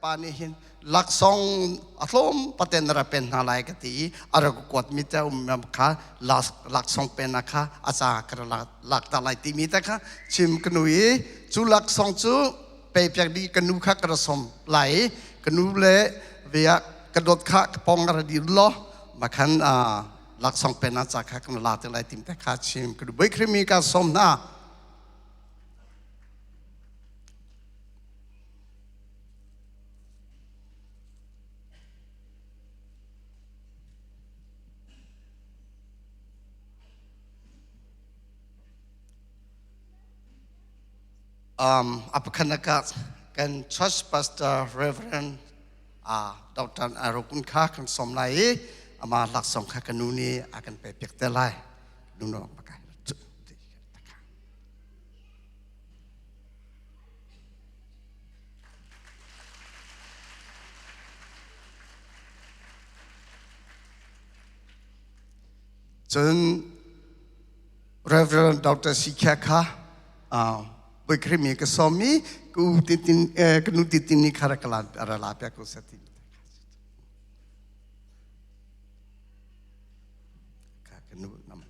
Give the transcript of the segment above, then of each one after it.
ปานิหินลักซองอัตลมปะเตนระเป็นอะไรกันทีอารกุกวดมิเตอุมมค่ะลักซองเป็นนะคะอาจารย์กระลักตะไลตีมิเตค่ะชิมกนุยจูลักซองจูไปเพียงดีกนุค่ะกระสมไหลกนุเละเวียกระโดดค่ะปองกระดิลล้อมาขันลักซองเป็นอาจารย์ค่ะกระลักตะไลตีมิเตค่ะชิมกนุใบครีมีกาสมนะอัปคันนักกัน Church Pastor Reverend ดอกจันอารกุนค้ากันสมไลมาหลักสองข้ากันนูนี่อากันไปเปียกเตลัยนุ่นปากกาจน Reverend ดอกจันสิแค่ข้าไปครีมีก็สามีกูติดกูนุติดนี่ขารกลาอะไรลาเปียกูสติข้ากูนุนำ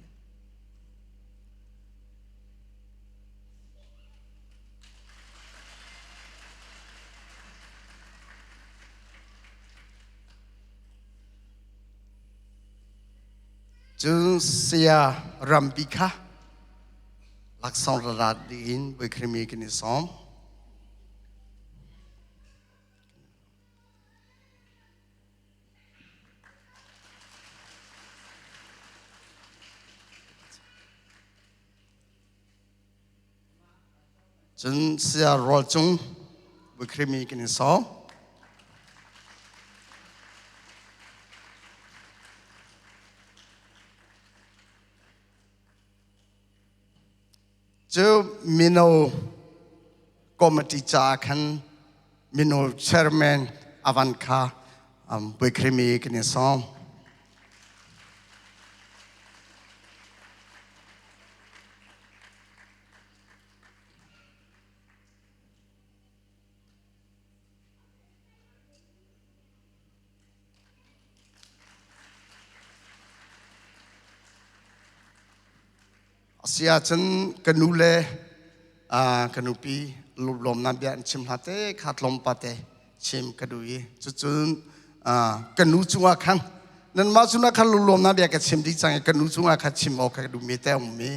จุนเสียรัมปิค่ะลักษณะระดับดินไปครีมีกันนี่สองจนเสียรอจงไปครีมีกันนี่สองเจ้ามิโนคอมมิตี้จ่าขันมิโนเชอร์แมนอาวันคาไปครีมีกันนี่สองเสียจนกันนูเล่กันนูปีลุลมน้ำเบียนชิมหาเตขัดลมปะเตชิมกันดูยจนกันนูจังขันนั่นมาจุนักขันลุลมน้ำเบียกันชิมดีจังกันนูจังขันชิมโอเคดูมีแต่มี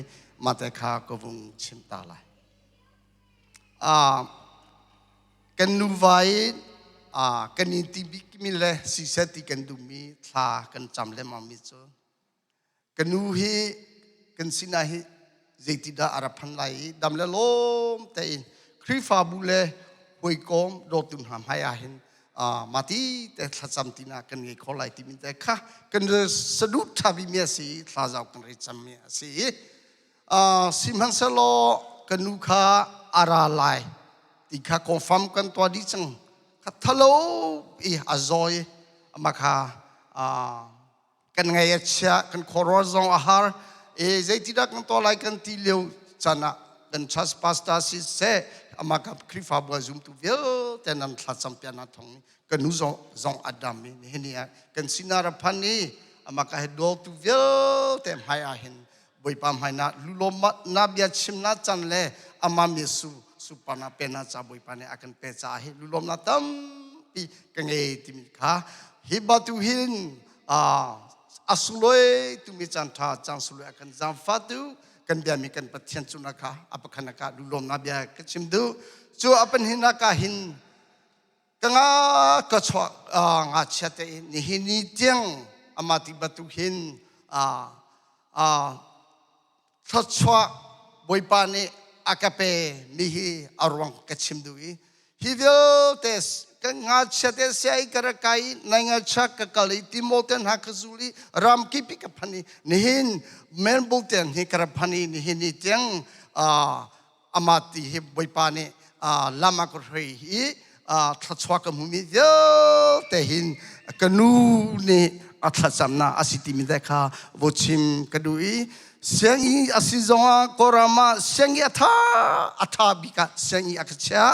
มาแต่ข้าก็วงชิมตาไหลกันนูไว้กันนิติบิกมิเลสิเสติกันดูมีทากันจำเล่มามิจูกันนูฮีกันสินะฮีเจติดาอาราพันไลดำเลลมเตอินคริฟาบุเลหวยกอมโดตุนหามให้อาหินมาที่แต่ทัศน์ตินากันเงยขอไลติมินแต่ค่ะกันจะสะดุดทับิเมียสีทาเจ้ากันเรจำเมียสีสิมันเสลอกันนุขาอาราไลที่ข้าคอนฟัมกันตัวดิจังข้าทะเลอาจอยมาค่ะกันไงเชียกันขอรอจงอาหารใจที่รักนั้นตัวไลกันที่เลี้ยวชนะกันชัสพาสตาสิเสอามากับคริฟาบัวซุมตุเวลแต่นั้นทัดสัมพันธ์ทองกันนู้จงอดัมนี่นี่กันสินาราพันนี่อามากับดอลตุเวลแต่ไม่อาหินบอยปามให้นาลุลมนาเบียชิมนาจันเล่อามาเมสุปานาเป็นนาจับบอยปานี่อากันเปจ่าให้ลุลมนาตั้มปีกันเอติมิค่ะฮิบาตุหินอาสุลอยตุมิจันทาจังสุลอยอากันจังฟาตุกันเบียมีกันปะเทียนจุนักะอาปะขันนักะลุลมนาเบียกชิมดูจูอาเป็นหินักะหินกังกะชวงาเชตเอนี่หินิเตียงอามาติบัตุหินทัชวะบอยปานีอากาเปมีฮีอารวังกะชิมดูฮิเวลเตสกังาเชตเสียกระไกนังชักกะกะลิติโมเตนฮักซุลีรามกิปิกะพันีนี่หินเมนบุลเตนฮิกระพันีนี่หินนี่เตียงอามาติฮิบอยปานีลามากรฮีทัชวะกะมุมิเดเตหินกะนูนี่อัตสัมนาอาสิติมิเดค่ะวชิมกะดูเสียงอาศิจงกรามาเสียงอัฐาบิกะเสียงอักเชะ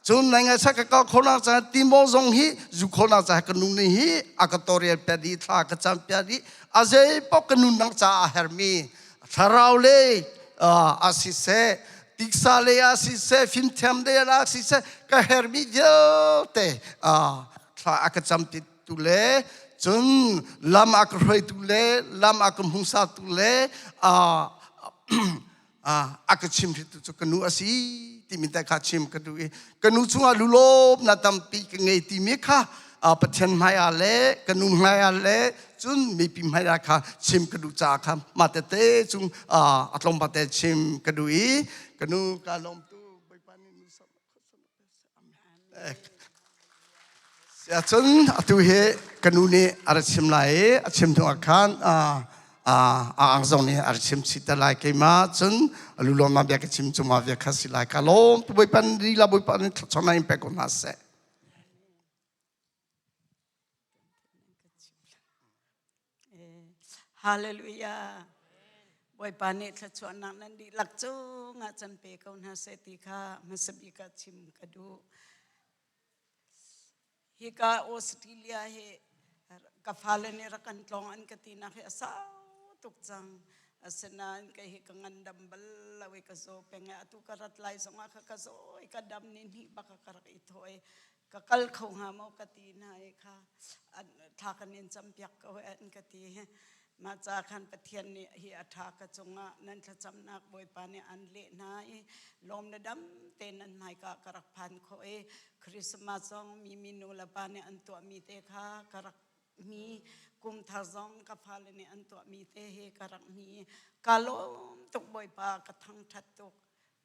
จ จนในไงสักก็คนอาจจะติโมซงฮีจุคนอาจจะกันนุ่นฮีอากาตอรีเปดีทลากจำเปดีอาเจปอกกันนุ่นนังจ้าเฮร์มีทาราวเลอาศิเซติกซาเลอาศิเซฟินเทมเดลอาศิเซก็เฮร์มีเยอะเตทลาอากาจำปิตุเลจนลำอากรอยตุเลลำอากมุงซาตุเลอากาชิมที่ตุกันนุ่นอาศิที่มีแต่ข้าชิมกันดูกันนู้ช่วงลุโลบนาตัมปีกันไงที่มีข้าประเทศไม่อะไรกันนู้ไม่อะไรจุนมีปีไม่ได้ข้าชิมกันดูจากข้ามาเตเตจุนอัตลมปะเตชิมกันดูกันนู้การลมตู้ไปปานินุสเสียจนตัวเหกันนู้นี่อะไรชิมไหลชิมตัวอาคารอังซองนี่อาจจะชิมสิตลายกี่มาจนลุลมาเบียกชิมจุมาเบียกสิลายกาลมตัวไปปันดีละไปปันชนะอิมเปกนัสเซฮาเลลูยาไปปันนี่ถ้าชนะนั้นดีลักจูงอาจารย์เปกนัสเซติค่ะมาสบิกชิมกระดูฮิกาออสเตรเลียเฮกับฟาเลนี่รักันลองอันกตินักเฮสาวตุกจังasenan kay hikangan dambal lawi kaso penga atu karat lai songa kaso ikadam nin hi baka karak ito ay kakal kau nga mo katina ay ka thakanin champiak ko an kati macakan patian ni hi athaka chunga nan thamnak boy pani anle na lom na dam tenan mai ka karak phan ko e Christmas song mi minula pani anto mi te kha karak mi Kumthar zong kapal ni antua mi te he karak mi kalom tuk boy pa kathang that tuk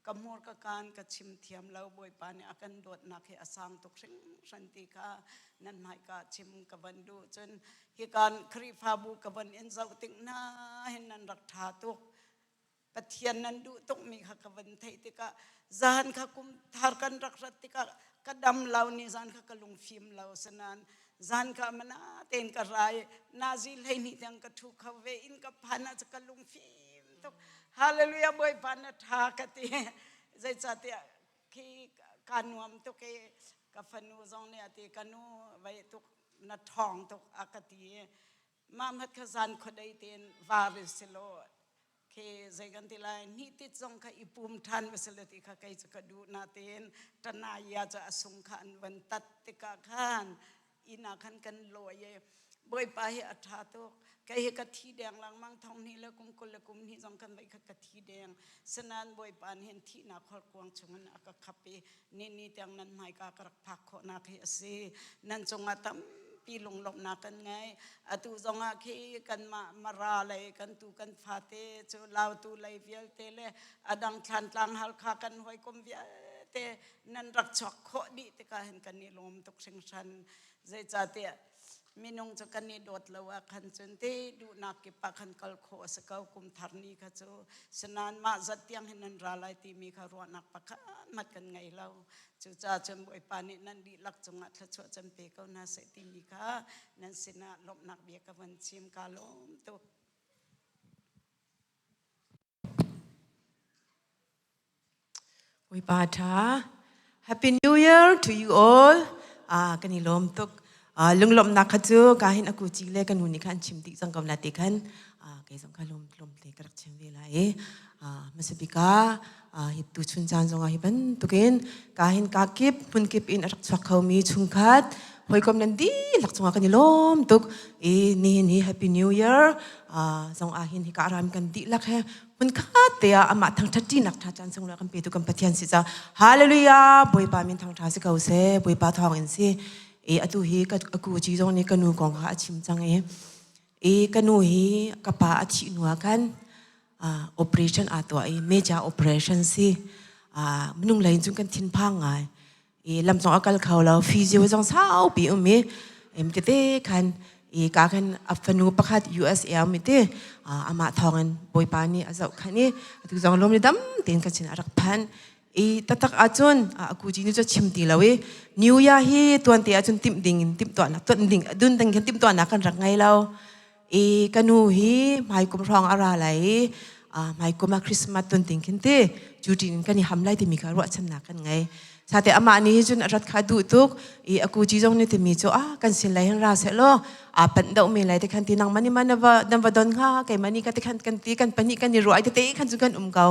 kamur kakan kachim thiam lau boy pa ni akan dot nak he asang tuk sing shanti ka nan mai ka chim kabandu chen he kan khri phabu kaban en zau ting na hen nan rak tha tuk pathian nan du tuk mi kha kaban thei tika zan kha Kumthar kan rak rat tika kadam lau ni zan kha kalung phim lau sanan zan ka mana ten ka rai nazil hai ni tang ka thu khawe in ka phana cha kalung phim to hallelujah boy phana tha ka te zai cha te ki kanuam to ke ka phanu zong ne ate kanu vai to na thong to akati mamat ka zan khodai ten varisilo ke zai gan ti lai ni ti zong ka ipum than veselati kha kai cha ka du na ten tanaya cha asung khan van tat te ka khan ina kan kan loye boy pa hi atha to kai he ka thi dang lang mang thong ni le kum kul le kum ni jong kan bai ka thi dang sanan boy pan hen thi na khol kwang chungan aka khape ni ni tang nan mai ka karak phak kho na khi ase nan chunga tam pi lung lop na kan ngai atu zonga khi kan mara le kan tu kan phate chu law tu lai vial te le adang thlan tlang hal kha kan hoi kom via te nan rak chok kho di te ka hen kan ni lom tok sing san zai cha te minung chu kan ni dot lawa khan chun te du na ke pa khan kal kho sakau Kumthar ni kha chu sanan ma zatyang hinan ra lai ti mi kha ro nak pa khan mat kan ngai lau chu cha chum boi pa ni nan di lak chunga thla chu cham pe ko na se ti mi kha nan sina Lawmhnak bia ka van chim ka lom to oi pa tha Happy New Year to you all kani lom tok lung Lawmhnak kha chu ka hin aku chi le kan uni khan chim ti jang kam la ti khan kai jang ka lom le karak chem ve la e masabika hip tu chun chan zonga hiban tukin ka hin ka kip pun kip in arak chwa khau mi chungkhat hoi kom nan di lak chunga kani lom tok e ni Happy New Year zong a hin hi ka ram kan di lak he pun kha te ama thang thati nak tha chan sung la kan pe tu kan pathian si cha hallelujah boy pa min thang tha se kau se boy pa thong in si e atu hi ka aku chi zong ni kanu kong kha chim chang e kanu hi ka pa achi nuwa kan operation ato ai major operation si menung lain chung kan thin phang ngai e lam chong akal khau lo physio jong sao pi umi em te kan e ka kan afanu pakhat USL mi te ama thongan boy pa ni azau khani atu jong lom ni dam ten ka chin arak phan e tatak achun aku ji ni cho chimti lawe new year hi tuan te achun tim ding tim to na ton ding dun dang tim to na kan rak ngai lo e kanu hi mai kum rong ara lai ไม่ก็มาคริสต์มาสต้นติงกันเต้จูดินกันนี่ทำไรที่มีการว่าชนะกันไงสาแต่อามานี่จนรัดขาดูตุกอากูจีจงนี่ที่มีโจกันสินไรหันราเสโลปันดอกมีไรแต่คันที่นังมันนี่มันนับดอนข้าไก่มันนี่กันที่กันตีกันปนิกันนี่รวยแต่ตีกันจุกันเกา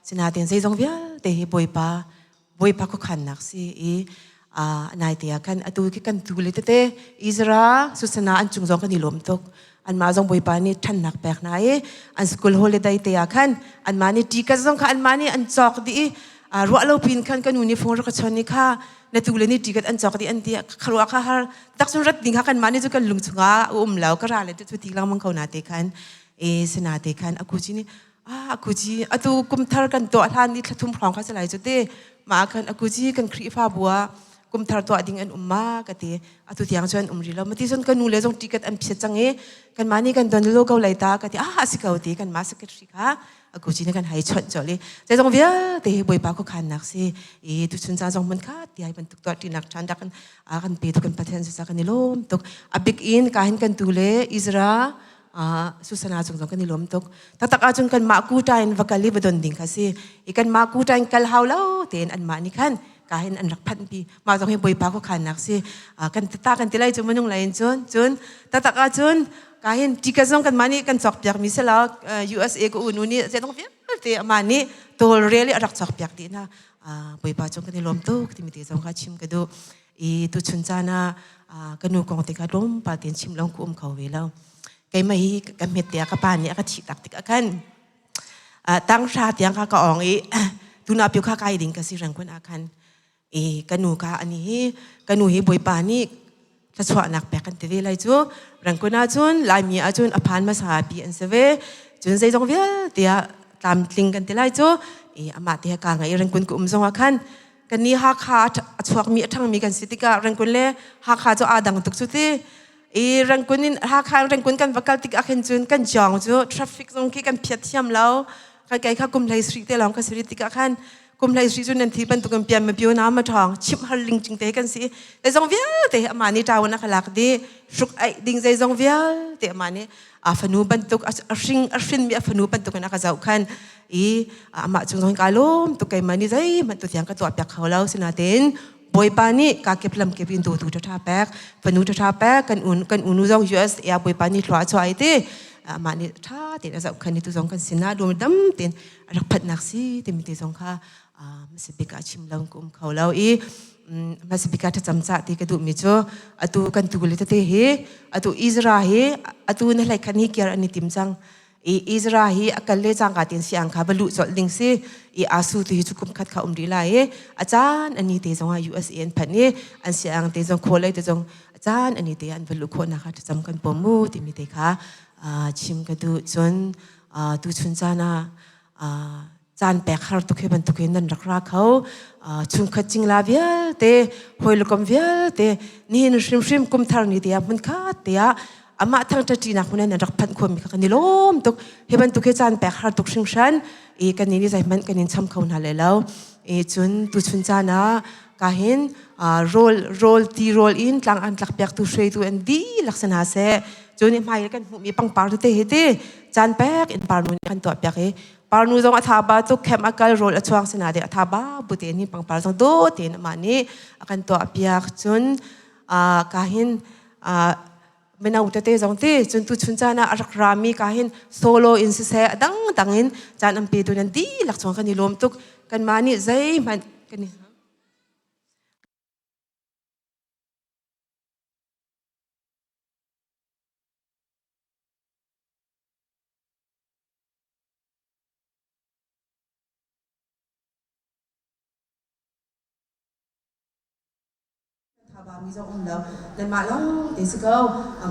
สนาเตียนใจจงเวียแต่บอยปาก็ขันนักสินายเตียกันอตูกันดูเลยเต้อิสราสุสนาอันจุงจงกันนี่ล้มตกอันมาจงบอยปานี่ทันนักแปลกนายอันสกุลโฮลิเดย์เตียกันอันมานี่ตีกันจงค่ะอันมานี่อันจอกดีรัวเราพินกันนูนี่ฟงรักชนนี่ค่ะในตัวเลนี่ตีกันอันจอกดีอันเดียครัวค่ะดักสุนรัดดิ่งค่ะกันมานี่จุกันลุงชงอาแล้วก็ราเลยจุดที่ลังมังเขานาเตกันสนาเตกันอากูจีนี่อากูจีตูกุมทาร์กันตัวท่านนี่ทุ่มพร้อมเขาจะไหลจุดเดมากันอากูจีกันครีฟ้าบัวกุมทาร์ตัวดิ่งอันมากเตตูที่ยังชวนรีแล้วมาที่ส่วนกันนูเลยจงตีกันอันพิเศษจังกันมานี่กันโดนโลกเขาไหลตากเตสิเขาเตกันมาสกัดสิค่ะกูจีนกันหายชดจ่อเลยแต่ตรงเวียแต่บอยปากก็ขันนักสิตุชุนซาจงมันขาดที่ให้มันตุกตัวที่นักชันดักกันเปิดกันพัฒนาสักกันนี่ล้มตุกบิกอินการเห็นกันตุเลอิสราสุสนาจงกันนี่ล้มตุกตักอาจงกันมากูใจน์วักลีบดอนดิ่งค่ะสิกันมากูใจน์กัลฮาวแล้วเต็นอันมานี่กันการเห็นอันรักพันปีมาจงให้บอยปากก็ขันนักสิกันตากันที่ไรจงมันนุ่งไรจนตักอาจนkahin jika zong kan mani kan chok piak mi sela USA ko unu ni se dong fiam te mani to really arak chok piak ti na boi pa chong kan lom to ti mi te zong ka chim ka do tu chun cha na kanu kong te ka lom pa ten chim long ku khau we lo kai mai ka met te ka pa ni ka chi tak tik kan tang sha tiang ka ka ong tu na piu ka kai ding ka si rang kun akan kanu ka ani kanu hi boi pa niถ้าชวนนักแบกกันที่เวลาจูรังกุนาจุนลายมีอาจุนอภันมาสาบีอันเสวจุนใจจงเวลเดียตามลิงกันที่ไรจูอามาเดียกางไงรังกุนกุมจงว่าขันกันนี้ฮักขาชวกมีทั้งมีกันสิติการังกุนเล่ฮักขาจูอาดังตุกสุดที่รังกุนฮักขารังกุนกันวักติกอาเข็นจุนกันจองจูทราฟิกจงกี้กันเพียรเทียมแล้วกันไก่ข้ากุมไลสตรีเตลองกันสิติกาขันกุมไลสตรีจุนนันทีเป็นตุกันเปียมาเปียวน้ำมาทองชิมฮัลลิงจิงเตกันสิแต่จงเวียแต่อามานี่จาวนักหลักดีสุกไอดิ่งใจจงเวียแต่อามานี่ฟนูบันตุกชิงมีฟนูบันตุกันนักเจ้าขันอามาจงกาลมตุกไก่มานี่ใจมันตุที่ยังกระตัวเปียกเขาแล้วสินาเต็นบอยปานี่กาเก็บลำเก็บอินโดตูท่าแปกฟนูท่าแปกกันอุ่นจง US บอยปานี่หลัวช่วยเตมานี่ท่าเต็นเจ้าขันนี่ตุจงกันสินาดูดำเต็นรักพัดนักสิเต็มที่จงค่ะมาสิบิกาชิมลำกุมเขาแล้วมาสิบิกาถ้าจำจ่าที่กระดูกมิโจตูกันตูเลยเตะตูอิสราเฮตูนั่นแหละคันนี้เกี่ยวอันนี้ติมจังอิสราเฮอกันเลยจังกาเตียนเสียงข้าบรรลุจดลิงสิอาสูตุจุกุมขัดข้าดีไลอาจารย์อันนี้เตะจงUSA พันนี้อันเสียงเตะจงโคเลยเตะจงอาจารย์อันนี้เตะอันบรรลุคนนะคะถ้าจำกันปมูติมิเตะค่ะชิมกระดูกจนตูชุนจานาจานแปกฮาร์ตุกเฮบันตุกเฮนันรักรักเขาชุงขัดจิงลาเวียเตะหอยลูกกำเวียเตะนี่นชิมกุมทาร์นี่เตะมันขาดเตะอามาทั้งตะจีนักคนนั้นรักพันความมีกันนี่ล้มตุกเฮบันตุกเฮจานแปกฮาร์ตุกชิงชันกันนี่ใจมันกันนี่ช้ำเขาหนาเลยแล้วจุนตุชุนจานะกาเห็นโรลตีโรลอินหลังอันหลักเปียกตุเชยตุอันดีลักษณะเสจุนนี่ไม่กันมีปังปาร์ตุเตะเฮเตจานแปกอินปาร์นุนกันตัวเปียกปาร์นูจงอัฐาบาตุเคมอักลโรลอัชวังสนาเดอัฐาบาบุเตนี่ปังปาร์จงโดเตนมานี่อากันตัวเปียกจุนกาหินไม่น่าอุตเตจงตีจุนตุชุนจานะรักรามีกาหินโซโลอินสิเซดังอินจานอัมพีตุนันดีหลักจงกันนี่ลมตุกกันมานี่ใจมันกันนี่บามีจงแล้วนั่นมาแล้วเดี๋ยวสิเขา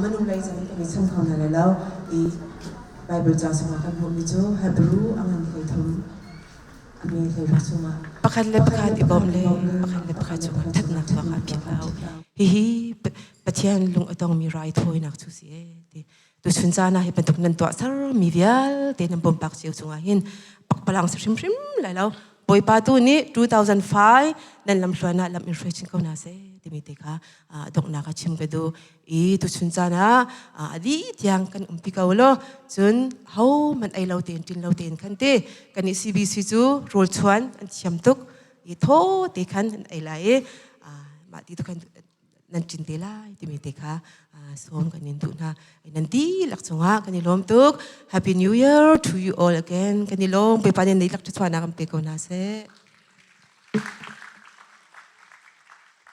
มันนุ่งไรจะมีกันช่างเขานั่นแล้วไบเบิลจะส่งมากันพวกมิจูฮับรูอันนั้นเคยทำอันนี้เคยรับส่งมาประคันเล็บขาดอีบอมเลยประคันเล็บขาดส่งมาทัดนักตัวขาดเพียงแล้วฮีปะเทียนลุงต้องมีไรถ้วยนักทุเสียตัวชุนจานะให้เป็นตุกนันตัวสารมีเวียลเตนบอมปักเสียวส่งมาเห็นปักพลังสิมเลยแล้ว ปอยปาตูนี้2005นั่นลำชวนนะลำอินฟลูเอนซ์เขาหน้าเซ่ที่มีเด็กค่ะดอกนักชิมกันดูตุชุนจานะดีที่ยังกันพิกาวโลจนเขามันไอเราเตียนจินเราเตียนกันเตกันนี่ CBC จูโรลชวนอันชิมตุกโทเตกันไอไลมาที่ตุกันนั่นจินเตล่าที่มีเด็กค่ะส่งกันนินตุนะนั่นดีหลักสงะกันนี่ล้มตุก Happy New Year to you all again กันนี่ล้มไปปานนี่หลักจุดสวรรค์กันไปก่อนนะเซ่